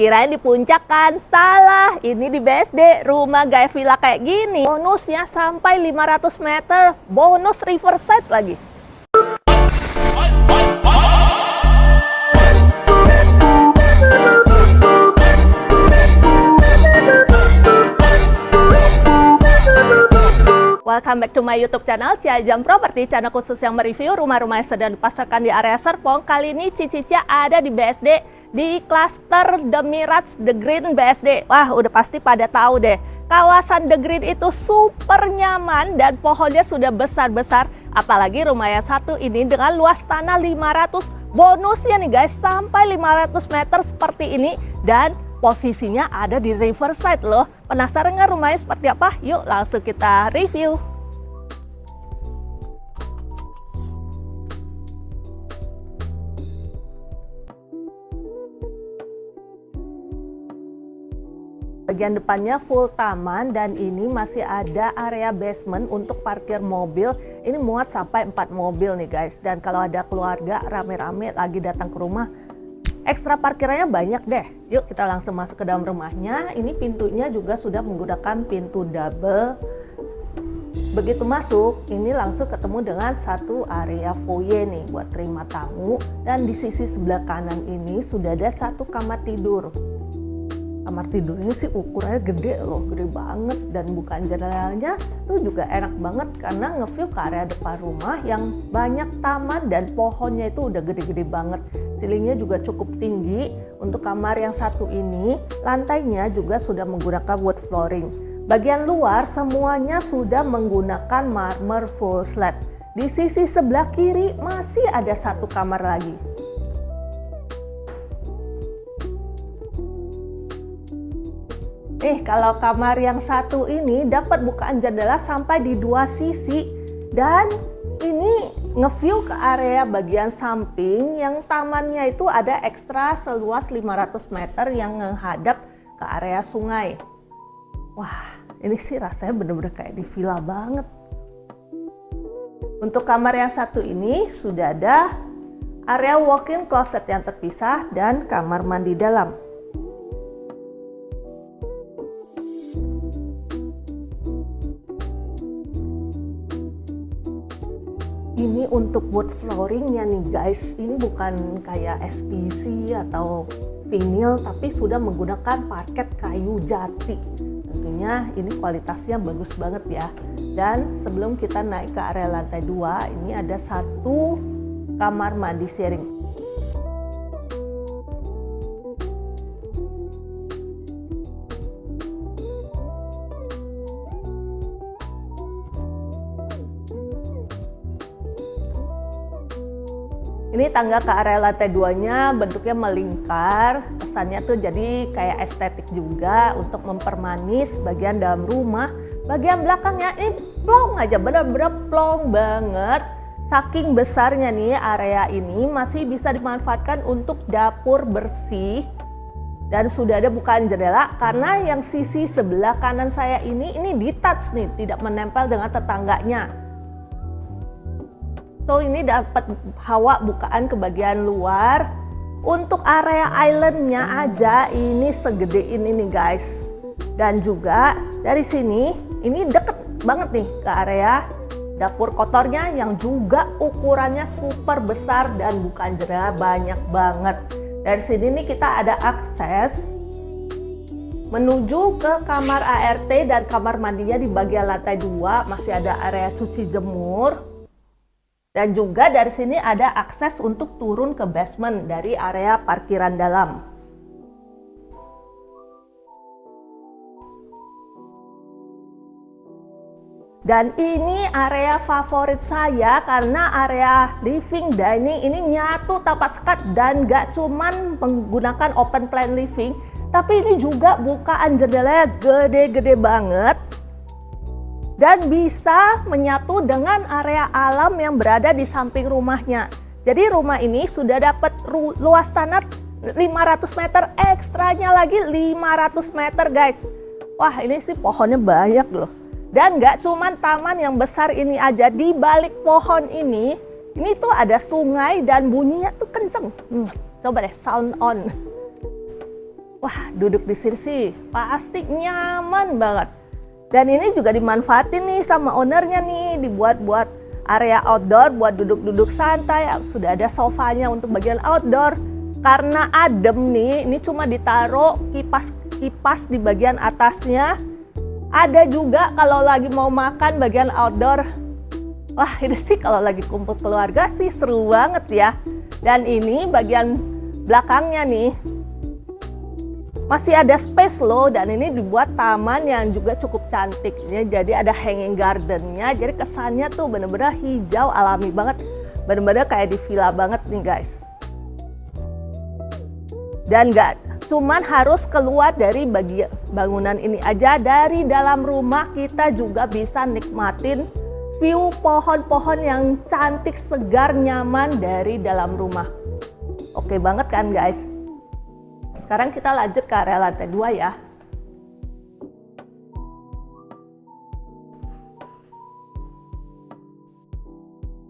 Kirain di puncak kan? Salah, ini di BSD, rumah gaya villa kayak gini. Bonusnya sampai 500 meter, bonus riverside lagi. Welcome back to my YouTube channel, Ciajam Property, channel khusus yang mereview rumah-rumah yang sedang dipasarkan di area Serpong. Kali ini Cicia ada di BSD, di klaster The Mirage The Green BSD. Wah, udah pasti pada tahu deh. Kawasan The Green itu super nyaman dan pohonnya sudah besar-besar. Apalagi rumah yang satu ini dengan luas tanah 500. Bonusnya nih guys, sampai 500 meter seperti ini. Dan posisinya ada di riverside loh. Penasaran nggak rumahnya seperti apa? Yuk langsung kita review. Bagian depannya full taman dan ini masih ada area basement untuk parkir mobil. Ini muat sampai 4 mobil nih guys. Dan kalau ada keluarga rame-rame lagi datang ke rumah, ekstra parkirannya banyak deh. Yuk kita langsung masuk ke dalam rumahnya. Ini pintunya juga sudah menggunakan pintu double. Begitu masuk, ini langsung ketemu dengan satu area foyer nih buat terima tamu. Dan di sisi sebelah kanan ini sudah ada satu kamar tidur. Kamar tidurnya sih ukurannya gede loh, gede banget. Dan bukaan jendelanya tuh juga enak banget karena nge-view ke area depan rumah yang banyak taman dan pohonnya itu udah gede-gede banget. Ceilingnya juga cukup tinggi. Untuk kamar yang satu ini, lantainya juga sudah menggunakan wood flooring. Bagian luar semuanya sudah menggunakan marmer full slab. Di sisi sebelah kiri masih ada satu kamar lagi. Kalau kamar yang satu ini dapat bukaan jendela sampai di dua sisi. Dan ini nge-view ke area bagian samping yang tamannya itu ada ekstra seluas 500 meter yang menghadap ke area sungai. Wah, ini sih rasanya bener-bener kayak di villa banget. Untuk kamar yang satu ini sudah ada area walk-in closet yang terpisah dan kamar mandi dalam. Ini untuk wood flooringnya nih guys, ini bukan kayak SPC atau vinyl tapi sudah menggunakan parket kayu jati. Tentunya ini kualitasnya bagus banget ya. Dan sebelum kita naik ke area lantai 2, ini ada satu kamar mandi sharing. Ini tangga ke area lantai 2-nya bentuknya melingkar, kesannya tuh jadi kayak estetik juga untuk mempermanis bagian dalam rumah. Bagian belakangnya ini plong aja, bener-bener plong banget. Saking besarnya nih area ini masih bisa dimanfaatkan untuk dapur bersih. Dan sudah ada bukaan jendela karena yang sisi sebelah kanan saya ini detached nih, tidak menempel dengan tetangganya. So ini dapat hawa bukaan ke bagian luar. Untuk area islandnya aja ini segede ini nih guys. Dan juga dari sini ini deket banget nih ke area dapur kotornya yang juga ukurannya super besar dan bukaan jendela banyak banget. Dari sini nih kita ada akses menuju ke kamar ART dan kamar mandinya di bagian lantai 2. Masih ada area cuci jemur. Dan juga dari sini ada akses untuk turun ke basement dari area parkiran dalam. Dan ini area favorit saya karena area living dining ini nyatu tanpa sekat dan gak cuman menggunakan open plan living, tapi ini juga bukaan jendelanya gede-gede banget. Dan bisa menyatu dengan area alam yang berada di samping rumahnya. Jadi rumah ini sudah dapat luas tanah 500 meter, ekstranya lagi 500 meter guys. Wah ini sih pohonnya banyak loh. Dan gak cuman taman yang besar ini aja, di balik pohon ini tuh ada sungai dan bunyinya tuh kenceng. Coba deh sound on. Wah, duduk di sini sih pasti nyaman banget. Dan ini juga dimanfaatin nih sama ownernya nih, dibuat buat area outdoor, buat duduk-duduk santai. Sudah ada sofanya untuk bagian outdoor. Karena adem nih, ini cuma ditaruh kipas di bagian atasnya. Ada juga kalau lagi mau makan bagian outdoor. Wah, ini sih kalau lagi kumpul keluarga sih seru banget ya. Dan ini bagian belakangnya nih, masih ada space loh, dan ini dibuat taman yang juga cukup cantik. Jadi ada hanging gardennya, jadi kesannya tuh bener-bener hijau alami banget. Bener-bener kayak di villa banget nih guys. Dan nggak cuman harus keluar dari bagian bangunan ini aja, dari dalam rumah kita juga bisa nikmatin view pohon-pohon yang cantik, segar, nyaman dari dalam rumah. Oke banget kan guys? Sekarang kita lanjut ke area lantai 2 ya.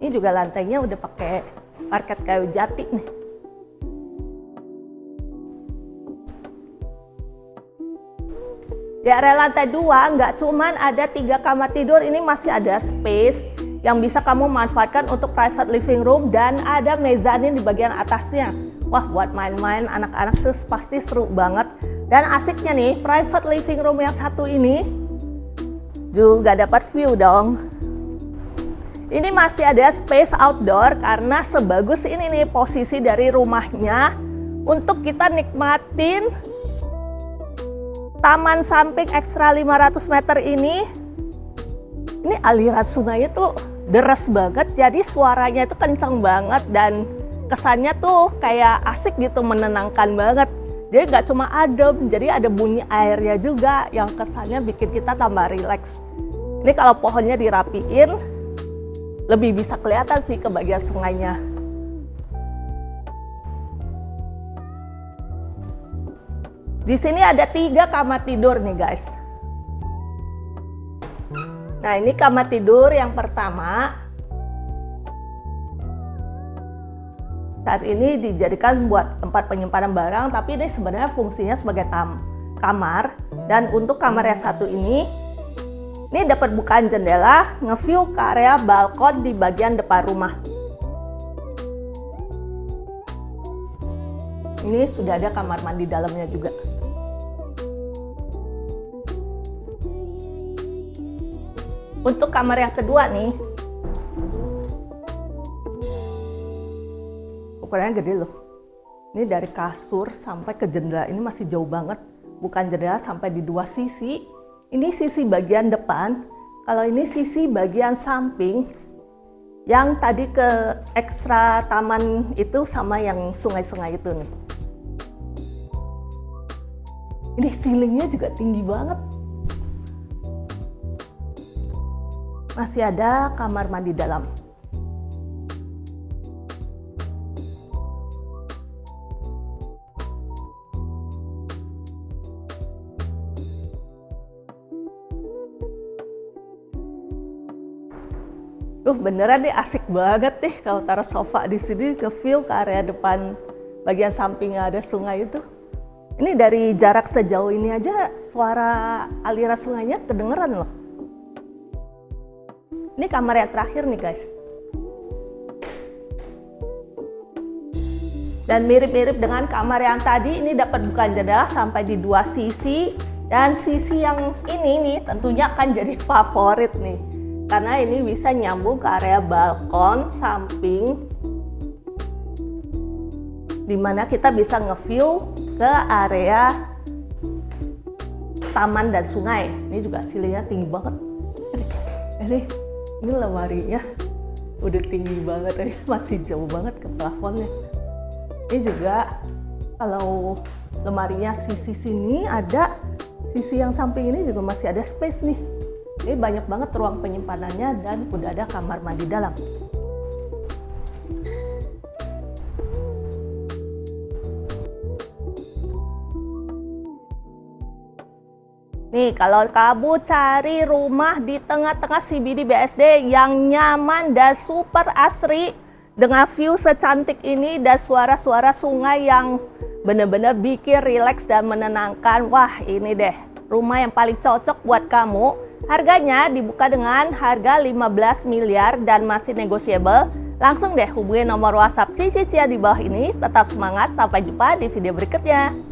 Ini juga lantainya udah pakai parket kayu jati nih. Di area lantai 2 nggak cuman ada 3 kamar tidur, ini masih ada space yang bisa kamu manfaatkan untuk private living room, dan ada mezanin di bagian atasnya. Wah, buat main-main anak-anak tuh pasti seru banget. Dan asiknya nih, private living room yang satu ini juga dapat view dong. Ini masih ada space outdoor karena sebagus ini nih posisi dari rumahnya untuk kita nikmatin taman samping ekstra 500 meter ini. Ini aliran sungainya tuh deras banget, jadi suaranya itu kenceng banget dan kesannya tuh kayak asik gitu, menenangkan banget. Jadi nggak cuma adem, jadi ada bunyi airnya juga yang kesannya bikin kita tambah rileks. Ini kalau pohonnya dirapiin, lebih bisa kelihatan sih ke bagian sungainya. Di sini ada 3 kamar tidur nih guys. Nah, ini kamar tidur yang pertama. Saat ini dijadikan buat tempat penyimpanan barang, tapi ini sebenarnya fungsinya sebagai kamar. Dan untuk kamar yang satu ini dapat bukaan jendela, nge-view ke area balkon di bagian depan rumah. Ini sudah ada kamar mandi dalamnya juga. Untuk kamar yang kedua nih, ukurannya gede loh. Ini dari kasur sampai ke jendela ini masih jauh banget. Bukan jendela, sampai di 2 sisi. Ini sisi bagian depan. Kalau ini sisi bagian samping. Yang tadi ke ekstra taman itu sama yang sungai-sungai itu nih. Ini ceilingnya juga tinggi banget. Masih ada kamar mandi dalam. Beneran deh asik banget deh kalau taruh sofa di sini, ke view ke area depan bagian sampingnya ada sungai itu. Ini dari jarak sejauh ini aja suara aliran sungainya kedengeran loh. Ini kamar yang terakhir nih guys. Dan mirip-mirip dengan kamar yang tadi, ini dapat bukaan jendela sampai di 2 sisi. Dan sisi yang ini nih tentunya akan jadi favorit nih. Karena ini bisa nyambung ke area balkon samping, dimana kita bisa nge-view ke area taman dan sungai. Ini juga ceilingnya tinggi banget. Ini lemarinya udah tinggi banget ya, masih jauh banget ke plafonnya. Ini juga kalau lemarinya sisi sini ada, sisi yang samping ini juga masih ada space nih. Ini banyak banget ruang penyimpanannya dan udah ada kamar mandi dalam. Nih, kalau kamu cari rumah di tengah-tengah CBD BSD yang nyaman dan super asri dengan view secantik ini dan suara-suara sungai yang bener-bener bikin rileks dan menenangkan. Wah, ini deh rumah yang paling cocok buat kamu. Harganya dibuka dengan harga 15 miliar dan masih negotiable. Langsung deh hubungi nomor WhatsApp Cici Cia di bawah ini. Tetap semangat, sampai jumpa di video berikutnya.